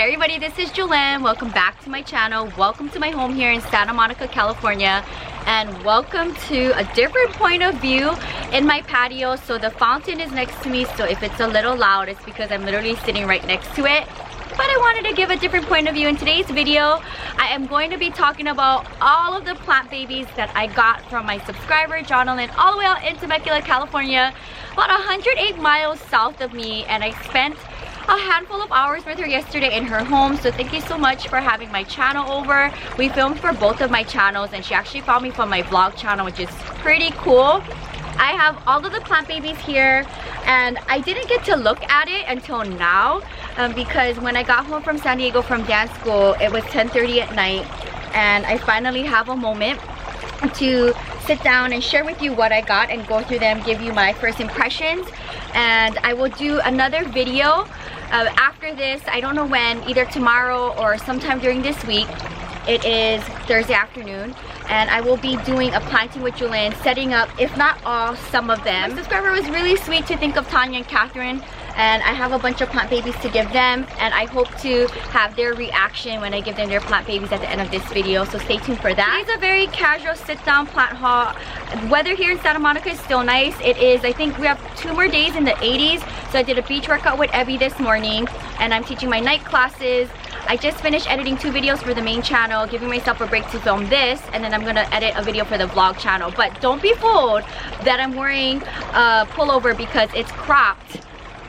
Hey everybody, this is Jewelyn. Welcome back to my channel. Welcome to my home here in Santa Monica, California. And welcome to a different point of view in my patio. So the fountain is next to me, so if it's a little loud, it's because I'm literally sitting right next to it. But I wanted to give a different point of view. In today's video, I am going to be talking about all of the plant babies that I got from my subscriber, Jewelyn, all the way out in Temecula, California, about 108 miles south of me, and I spent a handful of hours with her yesterday in her home. So thank you so much for having my channel over. We filmed for both of my channels, and she actually found me from my vlog channel, which is pretty cool. I have all of the plant babies here, and I didn't get to look at it until now because when I got home from San Diego from dance school, it was 10:30 at night, and I finally have a moment to sit down and share with you what I got and go through them, give you my first impressions. And I will do another video after this. I don't know when, either tomorrow or sometime during this week. It is Thursday afternoon, and I will be doing a planting with Jewelyn, setting up, if not all, some of them. My subscriber was really sweet to think of Tanya and Catherine, and I have a bunch of plant babies to give them, and I hope to have their reaction when I give them their plant babies at the end of this video, so stay tuned for that. Today's a very casual sit-down plant haul. Weather here in Santa Monica is still nice. It is, I think we have 2 more days in the 80s, so I did a beach workout with Evie this morning, and I'm teaching my night classes. I just finished editing 2 videos for the main channel, giving myself a break to film this, and then I'm gonna edit a video for the vlog channel. But don't be fooled that I'm wearing a pullover because it's cropped,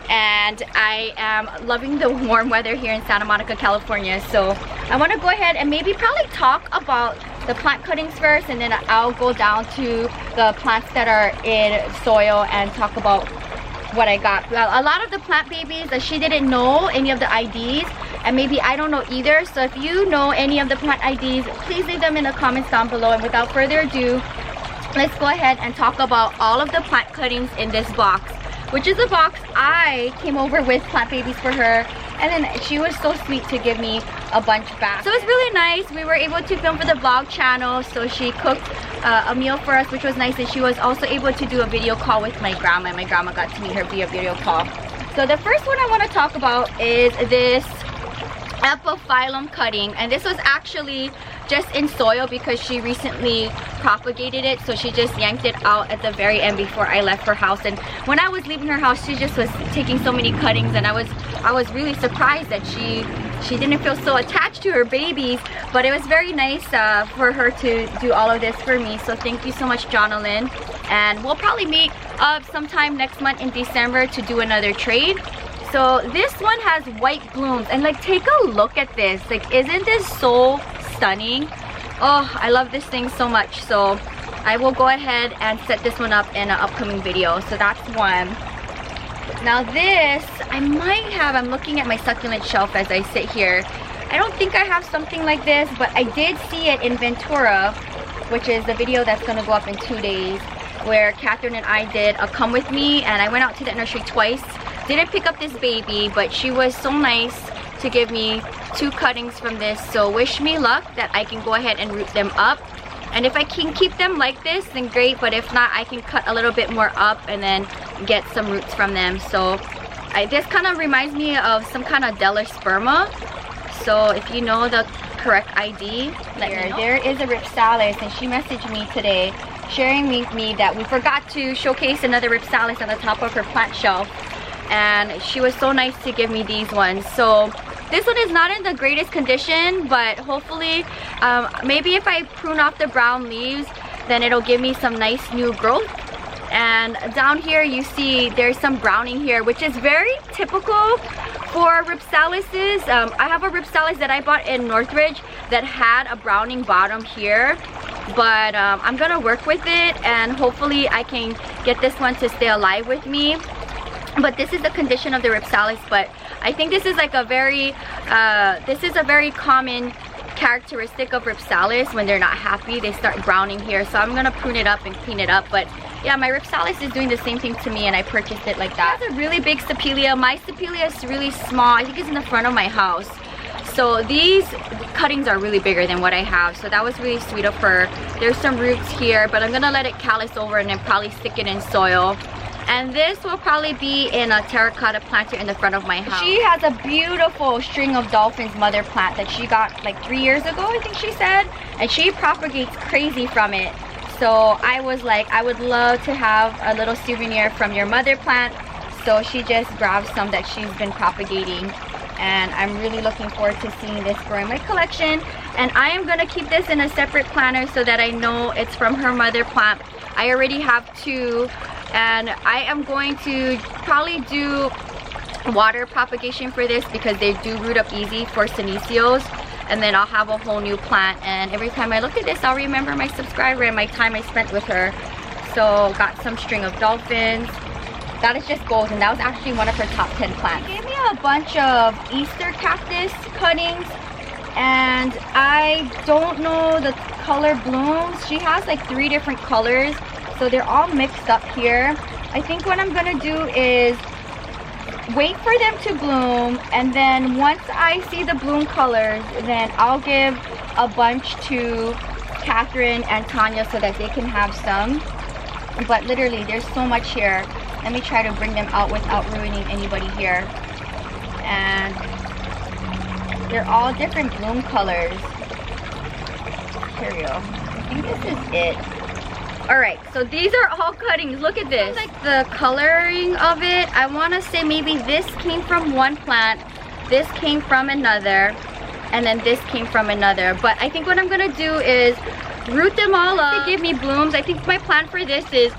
and I am loving the warm weather here in Santa Monica, California. So I want to go ahead and maybe probably talk about the plant cuttings first, and then I'll go down to the plants that are in soil and talk about what I got. Well, a lot of the plant babies, she didn't know any of the IDs, and maybe I don't know either. So if you know any of the plant IDs, please leave them in the comments down below. And without further ado, let's go ahead and talk about all of the plant cuttings in this box, which is a box I came over with plant babies for her, and then she was so sweet to give me a bunch back. So it was really nice. We were able to film for the vlog channel, so she cooked a meal for us, which was nice, and she was also able to do a video call with my grandma, and my grandma got to meet her via video call. So the first one I want to talk about is this epiphyllum cutting, and this was actually just in soil because she recently propagated it, so she just yanked it out at the very end before I left her house. And when I was leaving her house, she just was taking so many cuttings, and I was really surprised that she didn't feel so attached to her babies. But it was very nice for her to do all of this for me, so thank you so much, Jewelyn. And we'll probably meet up sometime next month in December to do another trade. So this one has white blooms, and like, take a look at this. Like, isn't this so stunning? Oh, I love this thing so much. So I will go ahead and set this one up in an upcoming video. So that's one. Now this, I'm looking at my succulent shelf as I sit here. I don't think I have something like this, but I did see it in Ventura, which is the video that's gonna go up in 2 days, where Catherine and I did a come with me, and I went out to that nursery twice. Didn't pick up this baby, but she was so nice to give me 2 cuttings from this. So wish me luck that I can go ahead and root them up. And if I can keep them like this, then great. But if not, I can cut a little bit more up and then get some roots from them. So this kind of reminds me of some kind of Delosperma. So if you know the correct ID, let me know. There is a Ripsalis, and she messaged me today sharing with me that we forgot to showcase another Ripsalis on the top of her plant shelf. And she was so nice to give me these ones. So this one is not in the greatest condition, but hopefully maybe if I prune off the brown leaves, then it'll give me some nice new growth. And down here you see there's some browning here, which is very typical for Ripsalises. I have a Ripsalis that I bought in Northridge that had a browning bottom here, but I'm gonna work with it, and hopefully I can get this one to stay alive with me. But this is the condition of the Ripsalis. But I think this is like a very common characteristic of Ripsalis. When they're not happy, they start browning here. So I'm gonna prune it up and clean it up. But yeah, my Ripsalis is doing the same thing to me, and I purchased it like that. It's a really big Stapelia. My Stapelia is really small. I think it's in the front of my house. So these cuttings are really bigger than what I have. So that was really sweet of her. There's some roots here, but I'm gonna let it callus over and then probably stick it in soil. And this will probably be in a terracotta planter in the front of my house. She has a beautiful string of dolphins mother plant that she got like 3 years ago, I think she said. And she propagates crazy from it. So I was like, I would love to have a little souvenir from your mother plant. So she just grabbed some that she's been propagating. And I'm really looking forward to seeing this grow in my collection. And I am going to keep this in a separate planter so that I know it's from her mother plant. I already have 2. And I am going to probably do water propagation for this because they do root up easy for senecios. And then I'll have a whole new plant, and every time I look at this I'll remember my subscriber and my time I spent with her. So got some string of dolphins. That is just gold, and that was actually one of her top 10 plants. She gave me a bunch of Easter cactus cuttings, and I don't know the color blooms. She has like 3 different colors, so they're all mixed up here. I think what I'm gonna do is wait for them to bloom, and then once I see the bloom colors, then I'll give a bunch to Catherine and Tanya so that they can have some. But literally there's so much here. Let me try to bring them out without ruining anybody here. And they're all different bloom colors. Here we go. I think this is it. Alright, so these are all cuttings. Look at this. Like the coloring of it, I want to say maybe this came from one plant, this came from another, and then this came from another. But I think what I'm going to do is root them all up. They give me blooms. I think my plan for this is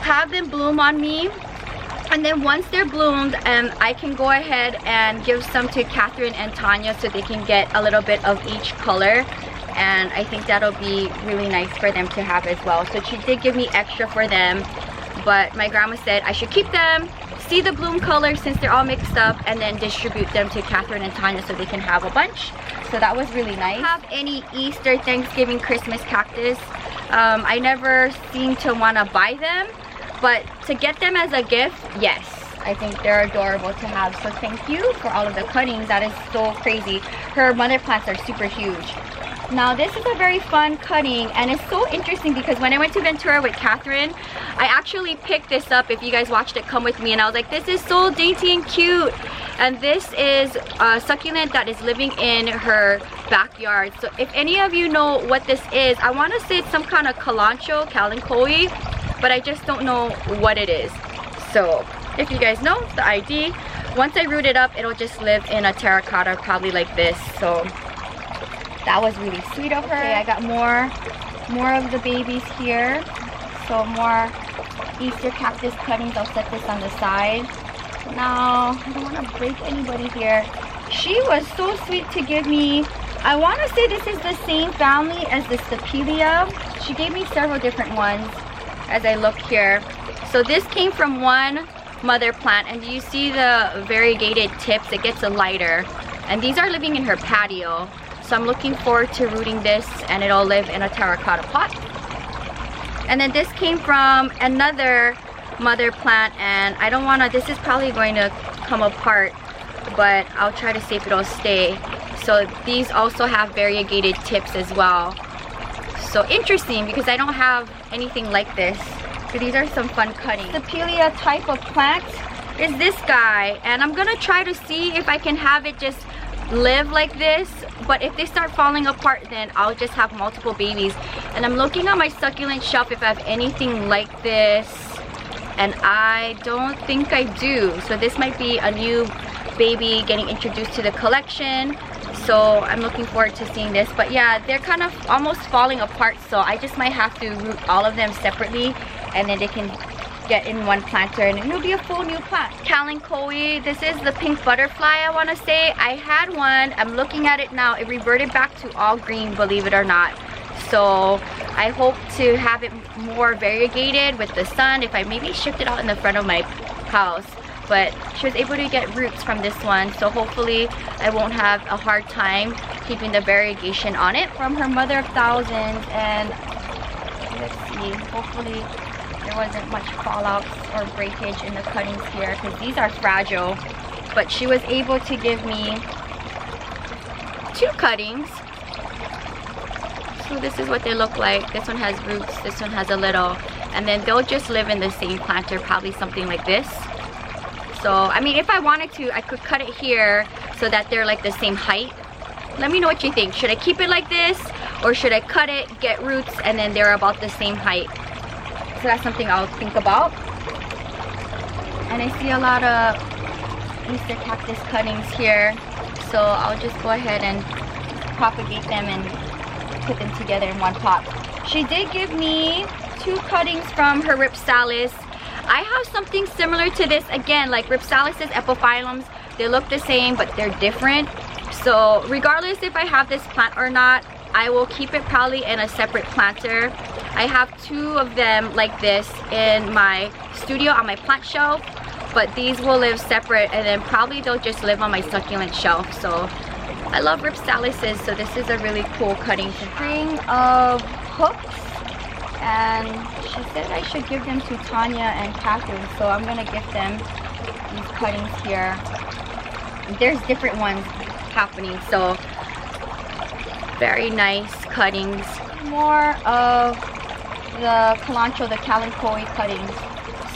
have them bloom on me. And then once they're bloomed, I can go ahead and give some to Catherine and Tanya so they can get a little bit of each color. And I think that'll be really nice for them to have as well. So she did give me extra for them, but my grandma said I should keep them, see the bloom color since they're all mixed up, and then distribute them to Catherine and Tanya so they can have a bunch. So that was really nice. I don't have any Easter, Thanksgiving, Christmas cactus. I never seem to want to buy them, but to get them as a gift, yes. I think they're adorable to have. So thank you for all of the cuttings. That is so crazy. Her mother plants are super huge. Now this is a very fun cutting, and it's so interesting because when I went to Ventura with Catherine, I actually picked this up. If you guys watched it, come with me, and I was like, this is so dainty and cute. And this is a succulent that is living in her backyard. So if any of you know what this is, I want to say it's some kind of kalanchoe, kalanchoe, but I just don't know what it is. So if you guys know the ID, once I root it up, it'll just live in a terracotta, probably like this. So that was really sweet of her. Okay, I got more of the babies here. So more Easter cactus cuttings. I'll set this on the side. Now, I don't want to break anybody here. She was so sweet to give me, I want to say this is the same family as the Stapelia. She gave me several different ones as I look here. So this came from one mother plant, and you see the variegated tips, it gets a lighter. And these are living in her patio. So I'm looking forward to rooting this, and it'll live in a terracotta pot. And then this came from another mother plant, and I don't want to, this is probably going to come apart, but I'll try to see if it'll stay. So these also have variegated tips as well. So interesting because I don't have anything like this. So these are some fun cuttings. The Stapelia type of plant is this guy, and I'm gonna try to see if I can have it just live like this. But if they start falling apart, then I'll just have multiple babies. And I'm looking on my succulent shelf if I have anything like this, and I don't think I do. So this might be a new baby getting introduced to the collection. So I'm looking forward to seeing this. But yeah, they're kind of almost falling apart, so I just might have to root all of them separately, and then they can get in one planter and it'll be a full new plant. Kalanchoe, this is the pink butterfly, I want to say. I had one, I'm looking at it now, it reverted back to all green, believe it or not. So I hope to have it more variegated with the sun if I maybe shift it out in the front of my house. But she was able to get roots from this one, so hopefully I won't have a hard time keeping the variegation on it from her mother of thousands. And let's see, hopefully there wasn't much fallout or breakage in the cuttings here because these are fragile. But she was able to give me 2 cuttings. So this is what they look like. This one has roots, this one has a little. and then they'll just live in the same planter, probably something like this. So I mean, if I wanted to, I could cut it here so that they're like the same height. Let me know what you think. Should I keep it like this, or should I cut it, get roots, and then they're about the same height? So that's something I'll think about. And I see a lot of Easter cactus cuttings here, so I'll just go ahead and propagate them and put them together in one pot. She did give me 2 cuttings from her Ripsalis. I have something similar to this, again, like Ripsalis' epiphyllums. They look the same, but they're different. So regardless if I have this plant or not, I will keep it probably in a separate planter. I have 2 of them like this in my studio on my plant shelf, but these will live separate, and then probably they'll just live on my succulent shelf. So I love Ripsalises, so this is a really cool cutting. String of hooks, and she said I should give them to Tanya and Catherine, so I'm gonna gift them these cuttings here. There's different ones happening, so very nice cuttings. More of the cilantro, the Kalanchoe cuttings.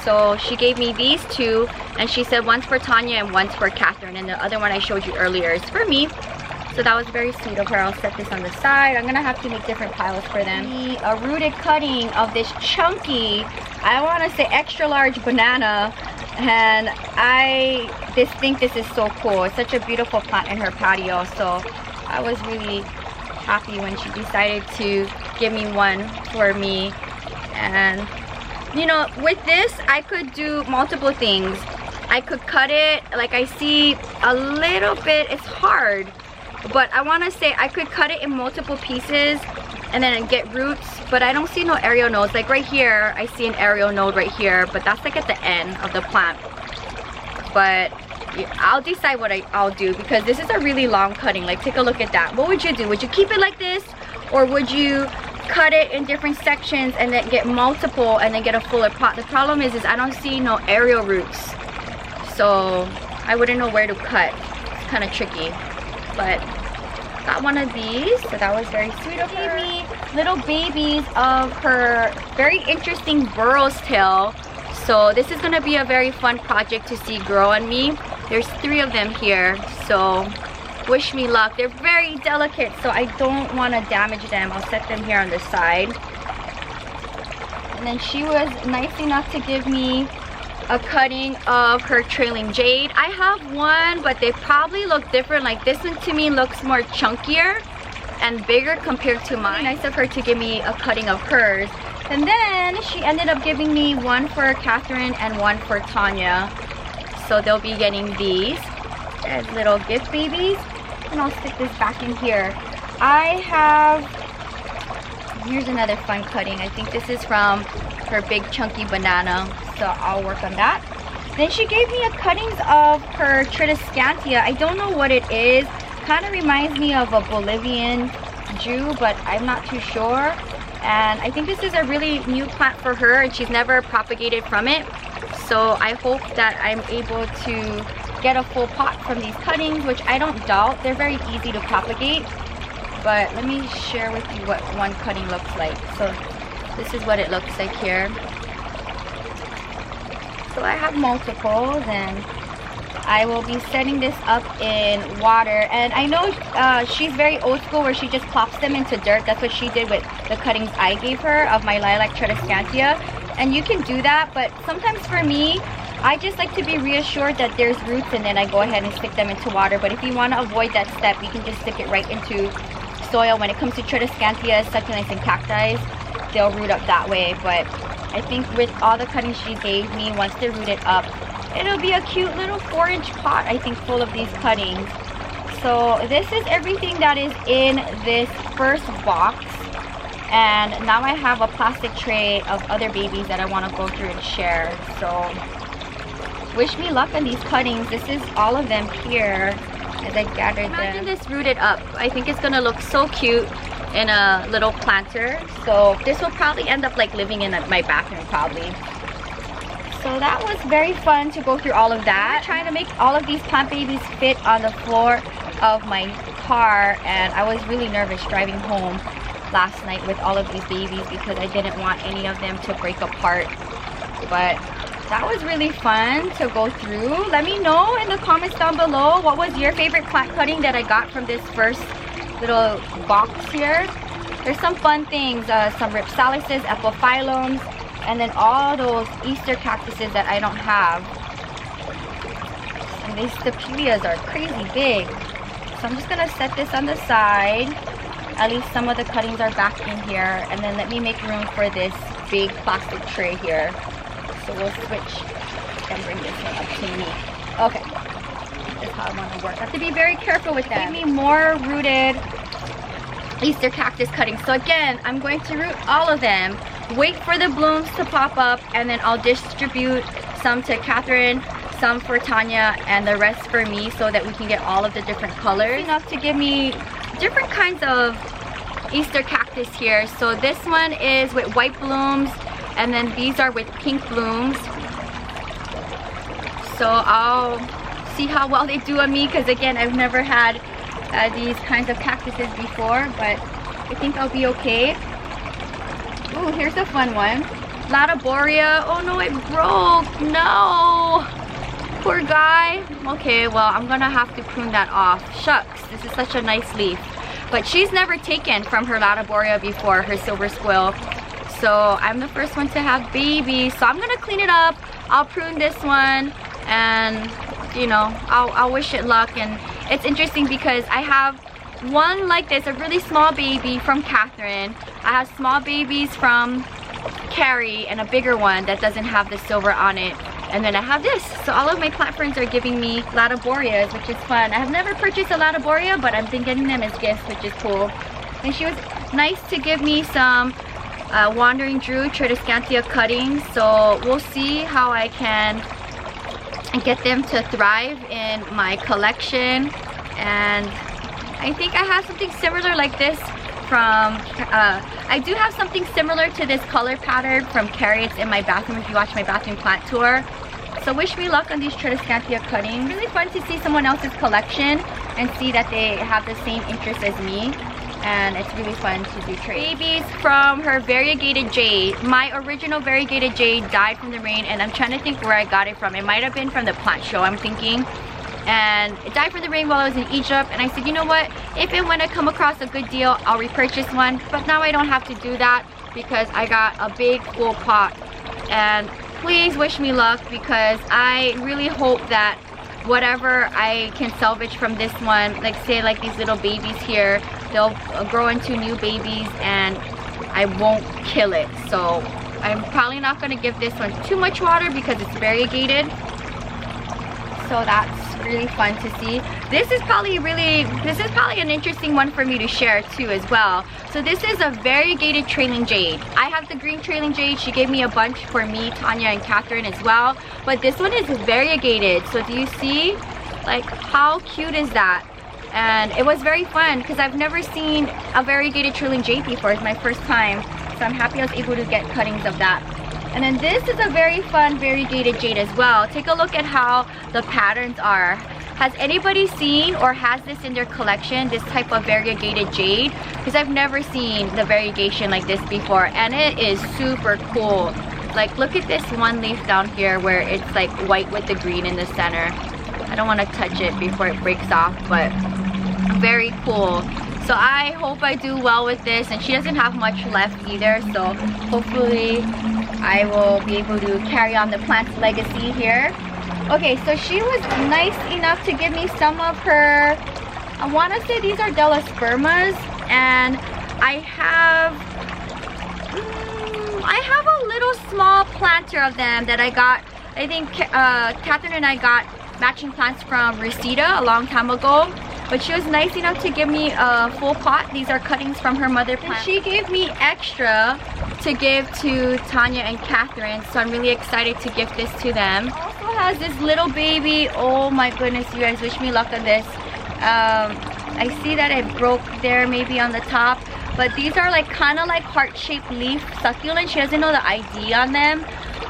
So she gave me these 2, and she said one's for Tanya and one's for Catherine, and the other one I showed you earlier is for me. So that was very sweet of her. I'll set this on the side. I'm gonna have to make different piles for them. A rooted cutting of this chunky, I want to say extra large banana, and I just think this is so cool. It's such a beautiful plant in her patio, so I was really happy when she decided to give me one for me. And you know, with this I could do multiple things. I could cut it, like I see a little bit, it's hard, but I want to say I could cut it in multiple pieces and then get roots, but I don't see no aerial nodes. Like right here, I see an aerial node right here, but that's like at the end of the plant. But yeah, I'll decide what I'll do, because this is a really long cutting. Like, take a look at that. What would you do? Would you keep it like this, or would you cut it in different sections and then get multiple and then get a fuller pot? The problem is I don't see no aerial roots, so I wouldn't know where to cut. It's kind of tricky, but got one of these, so that was very sweet of her. She gave me little babies of her very interesting Burrow's tail. So this is gonna be a very fun project to see grow on me. There's 3 of them here, so wish me luck. They're very delicate, so I don't want to damage them. I'll set them here on the side. And then she was nice enough to give me a cutting of her trailing jade. I have one, but they probably look different. Like this one to me looks more chunkier and bigger compared to mine. Nice of her to give me a cutting of hers. And then she ended up giving me one for Catherine and one for Tanya. So they'll be getting these as little gift babies. And I'll stick this back in here. I have, here's another fun cutting. I think this is from her big chunky banana, so I'll work on that. Then she gave me a cuttings of her Tridescantia. I don't know what it is. Kind of reminds me of a Bolivian Jew, but I'm not too sure. And I think this is a really new plant for her, and she's never propagated from it. So I hope that I'm able to get a full pot from these cuttings, which I don't doubt. They're very easy to propagate. But let me share with you what one cutting looks like. So this is what it looks like here. So I have multiples, and I will be setting this up in water. And I know she's very old school, where she just plops them into dirt. That's what she did with the cuttings I gave her of my lilac Tridescantia. And you can do that, but sometimes for me, I just like to be reassured that there's roots, and then I go ahead and stick them into water. But if you want to avoid that step, you can just stick it right into soil. When it comes to Tridescantias, succulents, and cacti, they'll root up that way. But I think with all the cuttings she gave me, once they're rooted up, it'll be a cute little 4-inch pot, I think, full of these cuttings. So this is everything that is in this first box. And now I have a plastic tray of other babies that I want to go through and share. So wish me luck on these cuttings. This is all of them here as I gathered them. Imagine this rooted up. I think it's going to look so cute in a little planter. So this will probably end up like living in my bathroom probably. So that was very fun to go through all of that. I'm trying to make all of these plant babies fit on the floor of my car, and I was really nervous driving home. last night with all of these babies because I didn't want any of them to break apart. But that was really fun to go through. Let me know in the comments down below what was your favorite plant cutting that I got from this first little box here. There's some fun things, some ripsalises, epiphyllums, and then all those Easter cactuses that I don't have. And these stapelias are crazy big. So I'm just gonna set this on the side. At least some of the cuttings are back in here. And then let me make room for this big plastic tray here. So we'll switch and bring this one up to me. Okay, this is how I want to work. I have to be very careful with that. Give me more rooted Easter cactus cuttings. So again, I'm going to root all of them, wait for the blooms to pop up, and then I'll distribute some to Catherine, some for Tanya, and the rest for me so that we can get all of the different colors. Enough to give me different kinds of Easter cactus here. So this one is with white blooms, and then these are with pink blooms. So I'll see how well they do on me, because again, I've never had these kinds of cactuses before, but I think I'll be okay. Ooh, here's a fun one. Lataboria. Oh no, it broke. No. Poor guy. Okay, well, I'm gonna have to prune that off. Shucks, this is such a nice leaf. But she's never taken from her Lataboria before, her silver squill. So I'm the first one to have babies. So I'm gonna clean it up. I'll prune this one, and you know, I'll wish it luck. And it's interesting because I have one like this, a really small baby from Catherine. I have small babies from Carrie and a bigger one that doesn't have the silver on it. And then I have this. So all of my plant friends are giving me Lataborias, which is fun. I have never purchased a Lataboria, but I've been getting them as gifts, which is cool. And she was nice to give me some Wandering Drew Tradescantia cuttings. So we'll see how I can get them to thrive in my collection. And I think I have something similar like this from I do have something similar to this color pattern from Carrie. It's in my bathroom if you watch my bathroom plant tour. So wish me luck on these Tradescantia cuttings. Really fun to see someone else's collection and see that they have the same interest as me. And it's really fun to do trades. Babies from her variegated jade. My original variegated jade died from the rain, and I'm trying to think where I got it from. It might have been from the plant show, I'm thinking. And it died from the rain while I was in Egypt, and I said, you know what, if and when I come across a good deal, I'll repurchase one. But now I don't have to do that because I got a big full pot. And please wish me luck, because I really hope that whatever I can salvage from this one, like say like these little babies here, they'll grow into new babies and I won't kill it. So I'm probably not going to give this one too much water because it's variegated. So that's really fun to see. This is probably an interesting one for me to share too as well. So this is a variegated trailing jade. I have the green trailing jade. She gave me a bunch for me, Tanya, and Catherine as well. But this one is variegated. So do you see? Like, how cute is that? And it was very fun because I've never seen a variegated trailing jade before. It's my first time. So I'm happy I was able to get cuttings of that. And then this is a very fun variegated jade as well. Take a look at how the patterns are. Has anybody seen or has this in their collection, this type of variegated jade? Because I've never seen the variegation like this before, and it is super cool. Like, look at this one leaf down here where it's like white with the green in the center. I don't want to touch it before it breaks off, but very cool. So I hope I do well with this, and she doesn't have much left either, so hopefully I will be able to carry on the plant's legacy here. Okay, so she was nice enough to give me some of her, I want to say these are Delospermas, and I have a little small planter of them that I got. I think Catherine and I got matching plants from Reseda a long time ago. But she was nice enough to give me a full pot. These are cuttings from her mother plant. And she gave me extra to give to Tanya and Catherine. So I'm really excited to gift this to them. Also has this little baby. Oh my goodness, you guys, wish me luck on this. I see that it broke there maybe on the top. But these are like kind of like heart-shaped leaf succulents. She doesn't know the ID on them.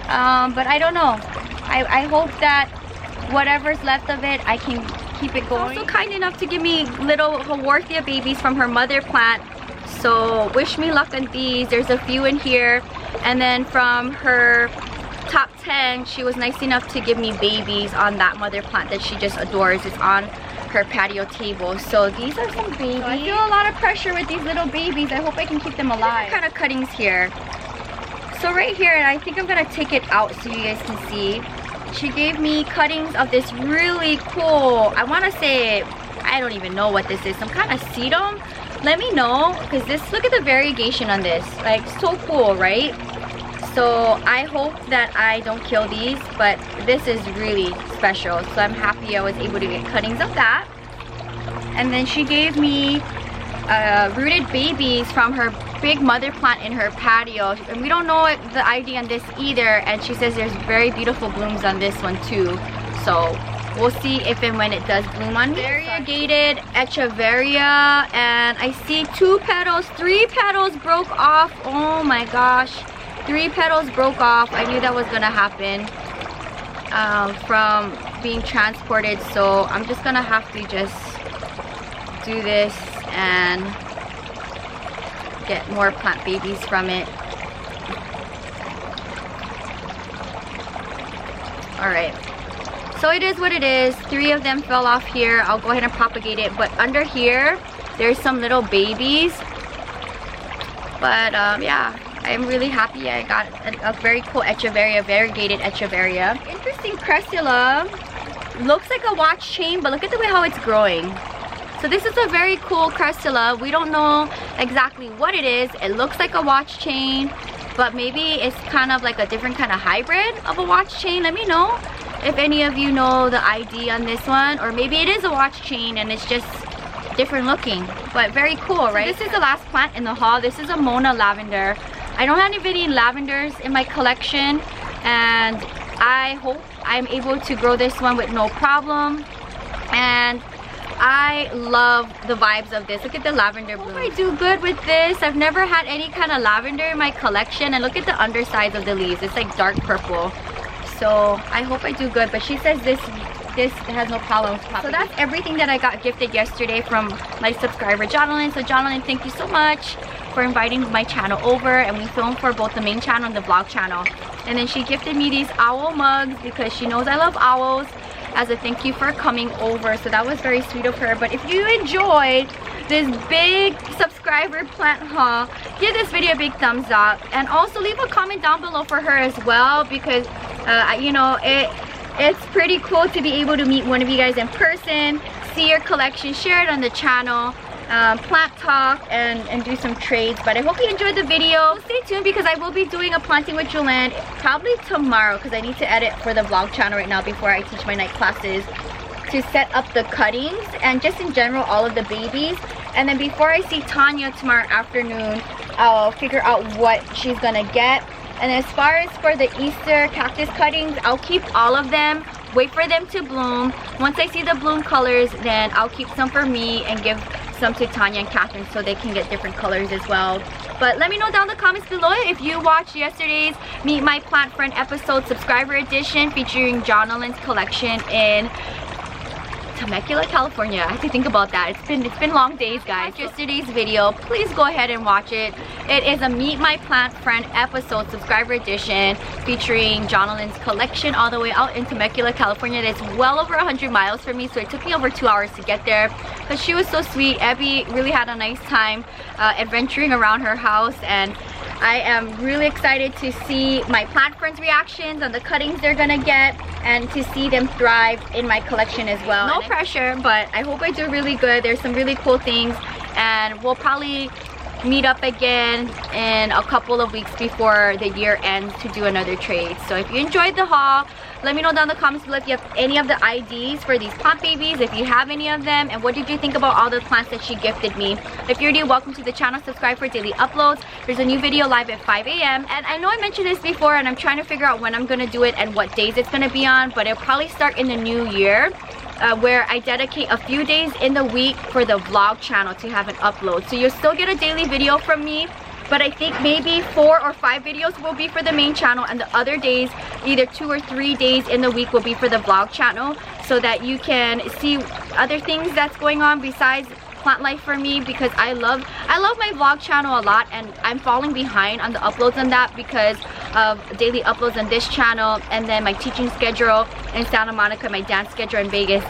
But I don't know. I hope that whatever's left of it, I can keep it going. Also kind enough to give me little Haworthia babies from her mother plant. So wish me luck on these. There's a few in here. And then from her top 10, she was nice enough to give me babies on that mother plant that she just adores. It's on her patio table. So these are some babies. So I feel a lot of pressure with these little babies. I hope I can keep them alive. What kind of cuttings here? So right here, and I think I'm gonna take it out so you guys can see. She gave me cuttings of this really cool, I want to say, I don't even know what this is, some kind of sedum. Let me know, because this, look at the variegation on this, like so cool, right? So I hope that I don't kill these, but this is really special. So I'm happy I was able to get cuttings of that. And then she gave me rooted babies from her big mother plant in her patio, and we don't know the ID on this either, and she says there's very beautiful blooms on this one too, so we'll see if and when it does bloom on me. Variegated echeveria, and I see 2 petals, 3 petals broke off. Oh my gosh, 3 petals broke off. I knew that was gonna happen from being transported, so I'm just gonna have to just do this and get more plant babies from it. Alright, so it is what it is. 3 of them fell off here. I'll go ahead and propagate it, but under here there's some little babies. But yeah, I'm really happy I got a very cool echeveria, variegated echeveria. Interesting cressula. Looks like a watch chain, but look at the way how it's growing. So this is a very cool cressula. We don't know exactly what it is. It looks like a watch chain, but maybe it's kind of like a different kind of hybrid of a watch chain. Let me know if any of you know the ID on this one, or maybe it is a watch chain and it's just different looking, but very cool, right? So this is the last plant in the haul. This is a Mona lavender. I don't have any lavenders in my collection, and I hope I'm able to grow this one with no problem. And I love the vibes of this. Look at the lavender bloom. I do good with this. I've never had any kind of lavender in my collection, and look at the undersides of the leaves. It's like dark purple. So I hope I do good, but she says this has no problems. So that's everything that I got gifted yesterday from my subscriber Jewelyn. So Jewelyn, thank you so much for inviting my channel over, and we filmed for both the main channel and the vlog channel. And then she gifted me these owl mugs because she knows I love owls, as a thank you for coming over. So that was very sweet of her. But if you enjoyed this big subscriber plant haul, give this video a big thumbs up, and also leave a comment down below for her as well, because you know, it's pretty cool to be able to meet one of you guys in person, see your collection, share it on the channel, plant talk, and do some trades. But I hope you enjoyed the video. Stay tuned, because I will be doing a planting with Jewelyn probably tomorrow, because I need to edit for the vlog channel right now before I teach my night classes, to set up the cuttings and just in general all of the babies. And then before I see Tanya tomorrow afternoon, I'll figure out what she's gonna get. And as far as for the Easter cactus cuttings, I'll keep all of them, wait for them to bloom. Once I see the bloom colors, then I'll keep some for me and give some to Tanya and Catherine so they can get different colors as well. But let me know down in the comments below if you watched yesterday's Meet My Plant Friend episode, subscriber edition, featuring Jewelyn's collection in Temecula, California. I have to think about that. It's been long days, guys. Yesterday's video, please go ahead and watch it. It is a Meet My Plant Friend episode, subscriber edition, featuring Jewelyn's collection all the way out in Temecula, California. That's well over 100 miles from me, so it took me over 2 hours to get there. But she was so sweet. Abby really had a nice time adventuring around her house, and I am really excited to see my plant friends' reactions on the cuttings they're gonna get, and to see them thrive in my collection as well. No pressure, but I hope I do really good. There's some really cool things, and we'll probably meet up again in a couple of weeks before the year ends to do another trade. So if you enjoyed the haul, let me know down in the comments below if you have any of the IDs for these plant babies, if you have any of them, and what did you think about all the plants that she gifted me. If you're new, welcome to the channel. Subscribe for daily uploads. There's a new video live at 5 a.m. and I know I mentioned this before, and I'm trying to figure out when I'm gonna do it and what days it's gonna be on, but it'll probably start in the new year, where I dedicate a few days in the week for the vlog channel to have an upload. So you'll still get a daily video from me, but I think maybe 4 or 5 videos will be for the main channel, and the other days, either 2 or 3 days in the week, will be for the vlog channel, so that you can see other things that's going on besides plant life for me because I love my vlog channel a lot, and I'm falling behind on the uploads on that because of daily uploads on this channel, and then my teaching schedule in Santa Monica, my dance schedule in Vegas.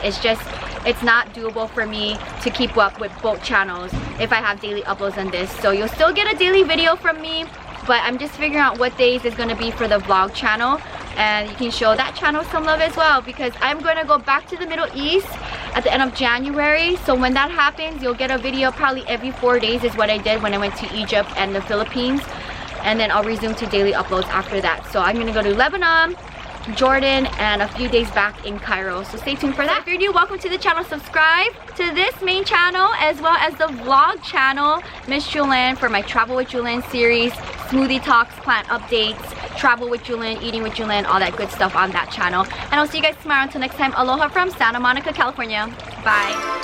It's not doable for me to keep up with both channels if I have daily uploads on this. So you'll still get a daily video from me, but I'm just figuring out what days is going to be for the vlog channel, and you can show that channel some love as well because I'm going to go back to the Middle East at the end of January. So when that happens, you'll get a video probably every 4 days is what I did when I went to Egypt and the Philippines, and then I'll resume to daily uploads after that. So I'm going to go to Lebanon, Jordan, and a few days back in Cairo, so stay tuned for that. If you're new, welcome to the channel. Subscribe to this main channel as well as the vlog channel, Miss Jewelyn, for my Travel with Jewelyn series, smoothie talks, plant updates, travel with Jewelyn, eating with Jewelyn, all that good stuff on that channel. And I'll see you guys tomorrow. Until next time, aloha from Santa Monica, California. Bye.